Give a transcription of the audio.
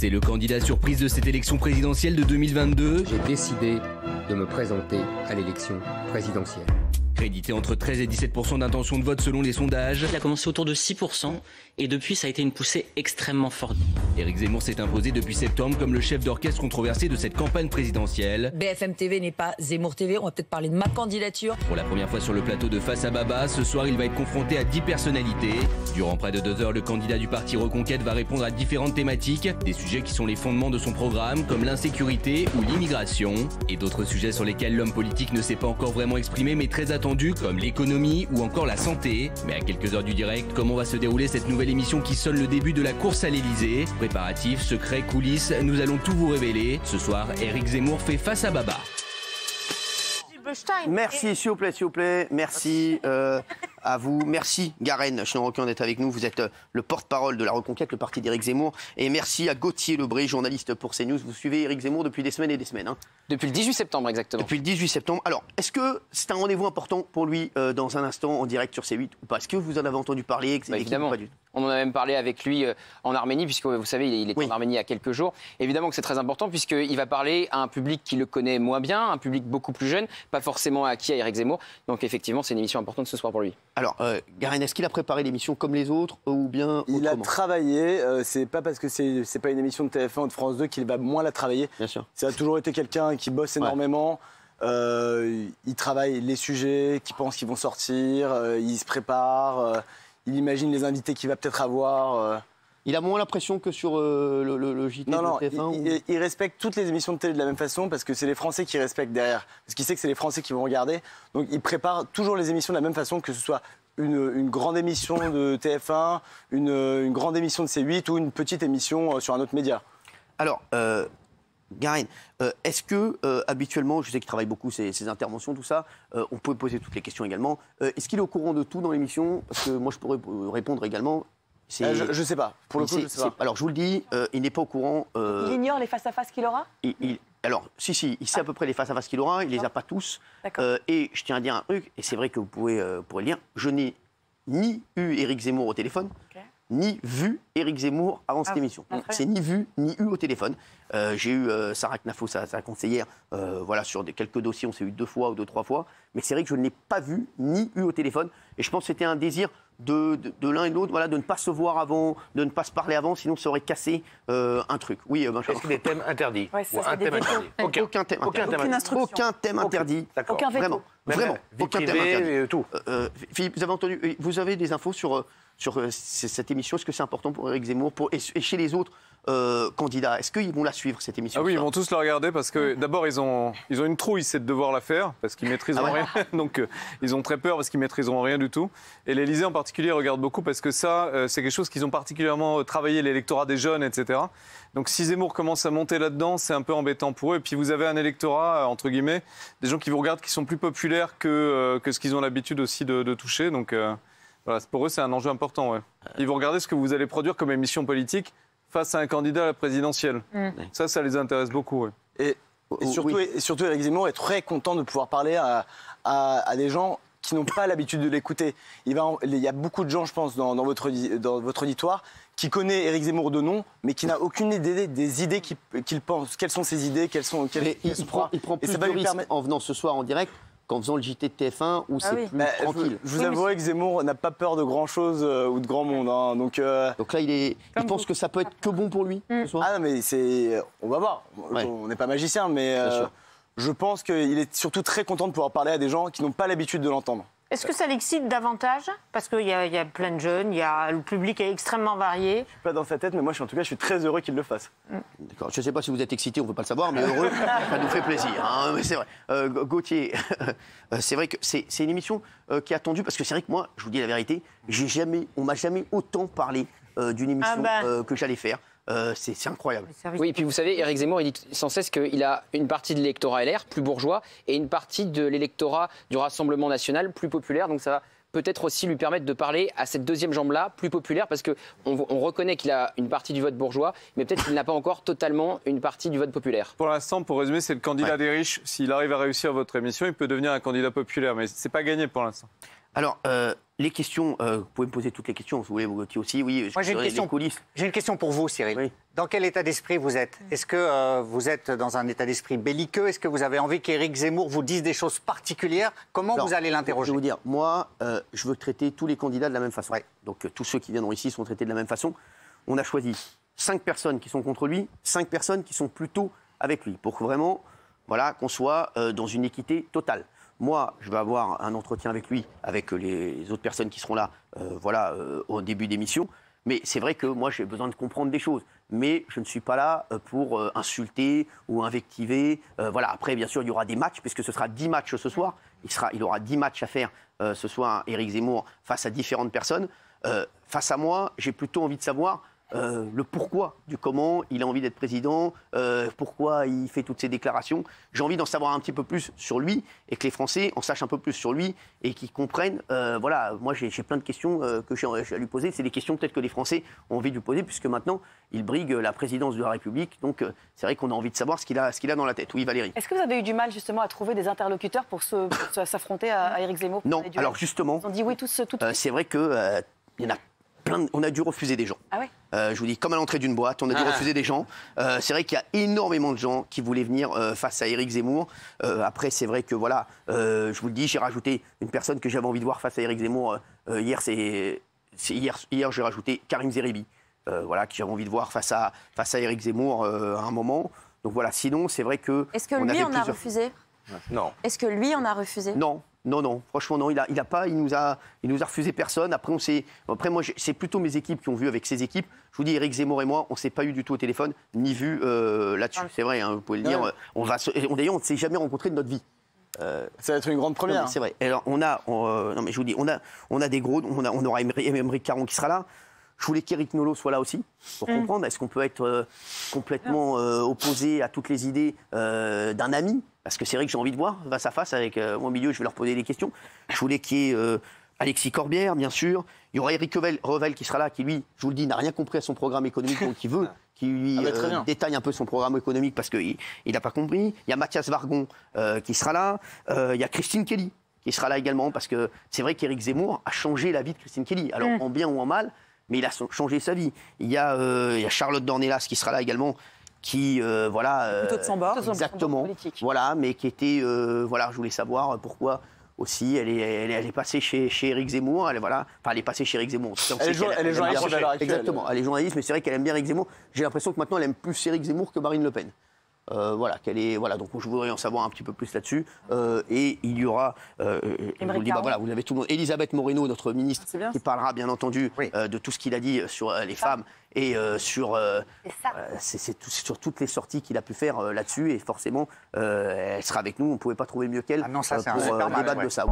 C'est le candidat surprise de cette élection présidentielle de 2022. J'ai décidé de me présenter à l'élection présidentielle. Crédité entre 13 et 17% d'intention de vote selon les sondages. Il a commencé autour de 6% et depuis ça a été une poussée extrêmement forte. Éric Zemmour s'est imposé depuis septembre comme le chef d'orchestre controversé de cette campagne présidentielle. BFM TV n'est pas Zemmour TV, on va peut-être parler de ma candidature. Pour la première fois sur le plateau de Face à Baba, ce soir il va être confronté à 10 personnalités. Durant près de 2 heures, le candidat du parti Reconquête va répondre à différentes thématiques. Des sujets qui sont les fondements de son programme, comme l'insécurité ou l'immigration. Et d'autres sujets sur lesquels l'homme politique ne s'est pas encore vraiment exprimé, mais très attendu, comme l'économie ou encore la santé. Mais à quelques heures du direct, comment va se dérouler cette nouvelle émission qui sonne le début de la course à l'Elysée? Préparatifs, secrets, coulisses, nous allons tout vous révéler. Ce soir, Éric Zemmour fait Face à Baba. Merci, s'il vous plaît, merci à vous. Merci Garenne Chenot-Roquin d'être avec nous. Vous êtes le porte-parole de la Reconquête, le parti d'Éric Zemmour. Et merci à Gauthier Lebré, journaliste pour CNews. Vous suivez Éric Zemmour depuis des semaines et des semaines. Hein. Depuis le 18 septembre, exactement. Depuis le 18 septembre. Alors, est-ce que c'est un rendez-vous important pour lui dans un instant en direct sur C8 ou pas? Est-ce que vous en avez entendu parler? Évidemment. On en a même parlé avec lui en Arménie, puisque vous savez, il est en Arménie il y a quelques jours. Évidemment que c'est très important, puisqu'il va parler à un public qui le connaît moins bien, un public beaucoup plus jeune, pas forcément acquis à Éric Zemmour. Donc effectivement, c'est une émission importante ce soir pour lui. Alors, Garenne, est-ce qu'il a préparé l'émission comme les autres ou bien autrement? Il a travaillé, c'est pas parce que c'est pas une émission de TF1 ou de France 2 qu'il va moins la travailler. Bien sûr. Ça a toujours été quelqu'un qui bosse énormément. Il travaille les sujets, qui pense qu'ils vont sortir, il se prépare, il imagine les invités qu'il va peut-être avoir. Il a moins l'impression que sur le JT de TF1 il respecte toutes les émissions de télé de la même façon parce que c'est les Français qui respectent derrière. Parce qu'il sait que c'est les Français qui vont regarder. Donc il prépare toujours les émissions de la même façon, que ce soit une grande émission de TF1, une grande émission de C8 ou une petite émission sur un autre média. Alors, Garenne, est-ce que habituellement, je sais qu'il travaille beaucoup ses interventions, tout ça, on peut poser toutes les questions également. Est-ce qu'il est au courant de tout dans l'émission? Parce que moi, je pourrais répondre également. Je ne sais pas. Pour le coup, je sais pas. Alors, je vous le dis, il n'est pas au courant. Il ignore les face-à-face qu'il aura? Alors, si, il sait à peu près les face-à-face qu'il aura, il ne les a pas tous. Et je tiens à dire un truc, et c'est vrai que vous pourrez le dire, je n'ai ni eu Éric Zemmour au téléphone, ni vu Éric Zemmour avant cette émission. C'est ni vu, ni eu au téléphone. J'ai eu Sarah Knafo, sa conseillère, voilà, sur quelques dossiers, on s'est eu 2 fois ou 2-3 fois. Mais c'est vrai que je ne l'ai pas vu, ni eu au téléphone. Et je pense que c'était un désir de l'un et de l'autre, voilà, de ne pas se voir avant, de ne pas se parler avant, sinon ça aurait cassé un truc. Oui, Benjamin. Est-ce qu'il y a des thèmes interdits? Un thème interdit. Aucun thème interdit. Aucun thème interdit. Aucun veto. Vraiment. Aucun thème interdit. Tout. Philippe, vous avez entendu, vous avez des infos sur cette émission? Est-ce que c'est important pour Éric Zemmour et chez les autres candidats? Est-ce qu'ils vont la suivre, cette émission? Ah oui, ils vont tous la regarder parce que d'abord, ils ont une trouille, c'est de devoir la faire parce qu'ils maîtriseront rien. Donc, ils ont très peur parce qu'ils maîtriseront rien du tout. Et l'Élysée en particulier regarde beaucoup parce que ça, c'est quelque chose qu'ils ont particulièrement travaillé, l'électorat des jeunes, etc. Donc, si Zemmour commence à monter là-dedans, c'est un peu embêtant pour eux. Et puis, vous avez un électorat, entre guillemets, des gens qui vous regardent qui sont plus populaires que ce qu'ils ont l'habitude aussi de toucher. Donc, voilà, pour eux, c'est un enjeu important. Ouais. Ils vont regarder ce que vous allez produire comme émission politique face à un candidat à la présidentielle. Ça les intéresse beaucoup. Ouais. Et surtout, Éric Zemmour est très content de pouvoir parler à des gens qui n'ont pas l'habitude de l'écouter. Il y a beaucoup de gens, je pense, dans votre auditoire, qui connaît Éric Zemmour de nom, mais qui n'a aucune idée des idées qu'il pense. Quelles sont ses idées, il prend plus de risques en venant ce soir en direct qu'en faisant le JT de TF1 où c'est plus tranquille. Je vous avouerai que Zemmour n'a pas peur de grand-chose ou de grand monde. Hein, donc là, il pense que ça peut être que bon pour lui ce soir. Ah non, mais on va voir. On n'est pas magicien, mais je pense qu'il est surtout très content de pouvoir parler à des gens qui n'ont pas l'habitude de l'entendre. Est-ce que ça l'excite davantage? Parce qu'il y a plein de jeunes, le public est extrêmement varié. Je ne suis pas dans sa tête, mais moi, en tout cas, je suis très heureux qu'il le fasse. D'accord. Je ne sais pas si vous êtes excité, on ne veut pas le savoir, mais heureux, ça nous fait plaisir. Hein, mais c'est vrai. Gauthier, c'est vrai que c'est une émission qui est attendue, parce que c'est vrai que moi, je vous dis la vérité, on ne m'a jamais autant parlé d'une émission que j'allais faire. C'est incroyable. Oui, et puis vous savez, Éric Zemmour, il dit sans cesse qu'il a une partie de l'électorat LR, plus bourgeois, et une partie de l'électorat du Rassemblement national, plus populaire. Donc ça va peut-être aussi lui permettre de parler à cette deuxième jambe-là, plus populaire, parce qu'on reconnaît qu'il a une partie du vote bourgeois, mais peut-être qu'il n'a pas encore totalement une partie du vote populaire. Pour l'instant, pour résumer, c'est le candidat des riches. S'il arrive à réussir votre émission, il peut devenir un candidat populaire, mais c'est pas gagné pour l'instant. Alors, les questions, vous pouvez me poser toutes les questions, si vous voulez, vous aussi, oui. Moi, j'ai une question pour vous, Cyril. Oui. Dans quel état d'esprit vous êtes? Est-ce que vous êtes dans un état d'esprit belliqueux? Est-ce que vous avez envie qu'Éric Zemmour vous dise des choses particulières? Comment vous allez l'interroger? Je vais vous dire, moi, je veux traiter tous les candidats de la même façon. Ouais. Donc, tous ceux qui viendront ici sont traités de la même façon. On a choisi 5 personnes qui sont contre lui, 5 personnes qui sont plutôt avec lui, pour que vraiment, voilà, qu'on soit dans une équité totale. Moi, je vais avoir un entretien avec lui, avec les autres personnes qui seront là, au début d'émission. Mais c'est vrai que moi, j'ai besoin de comprendre des choses. Mais je ne suis pas là pour insulter ou invectiver. Voilà. Après, bien sûr, il y aura des matchs, puisque ce sera 10 matchs ce soir. Il aura 10 matchs à faire ce soir, Éric Zemmour, face à différentes personnes. Face à moi, j'ai plutôt envie de savoir le pourquoi du comment il a envie d'être président, pourquoi il fait toutes ces déclarations. J'ai envie d'en savoir un petit peu plus sur lui et que les Français en sachent un peu plus sur lui et qu'ils comprennent. Voilà, moi j'ai plein de questions que j'ai à lui poser. C'est des questions peut-être que les Français ont envie de lui poser puisque maintenant il brigue la présidence de la République. Donc c'est vrai qu'on a envie de savoir ce qu'il a dans la tête. Oui, Valérie. Est-ce que vous avez eu du mal justement à trouver des interlocuteurs pour s'affronter à Éric Zemmour? Non, alors justement, ils ont dit oui tout c'est vrai que il y en a plein. On a dû refuser des gens. Ah ouais. Je vous dis, comme à l'entrée d'une boîte, on a dû refuser des gens. C'est vrai qu'il y a énormément de gens qui voulaient venir face à Éric Zemmour. Après, c'est vrai que voilà, je vous le dis, j'ai rajouté une personne que j'avais envie de voir face à Éric Zemmour. Hier, j'ai rajouté Karim Zeribi, voilà, qui j'avais envie de voir face à Éric Zemmour à un moment. Donc voilà, sinon, c'est vrai que... Est-ce que lui en a refusé? Non. Est-ce que lui en a refusé? Non. Non, franchement non, il nous a refusé personne. Après moi c'est plutôt mes équipes qui ont vu avec ses équipes. Je vous dis, Éric Zemmour et moi, on s'est pas eu du tout au téléphone ni vu là-dessus. C'est vrai, hein, vous pouvez le dire. D'ailleurs, on ne s'est jamais rencontrés de notre vie. Ça va être une grande première. C'est vrai. Alors non mais je vous dis, on a des gros, on aura Émeric Caron qui sera là. Je voulais qu'Éric Nolot soit là aussi, pour comprendre. Est-ce qu'on peut être complètement opposé à toutes les idées d'un ami? Parce que c'est vrai que j'ai envie de voir face à face avec moi au milieu, je vais leur poser des questions. Je voulais qu'il y ait Alexis Corbière, bien sûr. Il y aura Éric Revel qui sera là, qui lui, je vous le dis, n'a rien compris à son programme économique, donc qui veut qu'il lui détaille un peu son programme économique parce qu'il n'a pas compris. Il y a Mathias Vargon qui sera là. Il y a Christine Kelly qui sera là également, parce que c'est vrai qu'Éric Zemmour a changé la vie de Christine Kelly. Alors en bien ou en mal, mais il a changé sa vie. Il y a Charlotte Dornelas qui sera là également, qui plutôt de son bord, exactement, voilà, mais qui était je voulais savoir pourquoi aussi elle est passée chez Éric Zemmour. Elle est passée chez Éric Zemmour. Elle est journaliste à l'heure actuelle. Exactement, elle est journaliste, mais c'est vrai qu'elle aime bien Éric Zemmour. J'ai l'impression que maintenant elle aime plus Éric Zemmour que Marine Le Pen. Donc je voudrais en savoir un petit peu plus là-dessus. Et il y aura, je vous le dis, vous avez tout le monde. Elisabeth Moreno, notre ministre, qui parlera bien entendu de tout ce qu'il a dit sur les femmes et sur toutes les sorties qu'il a pu faire là-dessus. Et forcément, elle sera avec nous. On ne pouvait pas trouver mieux qu'elle pour débattre de ça.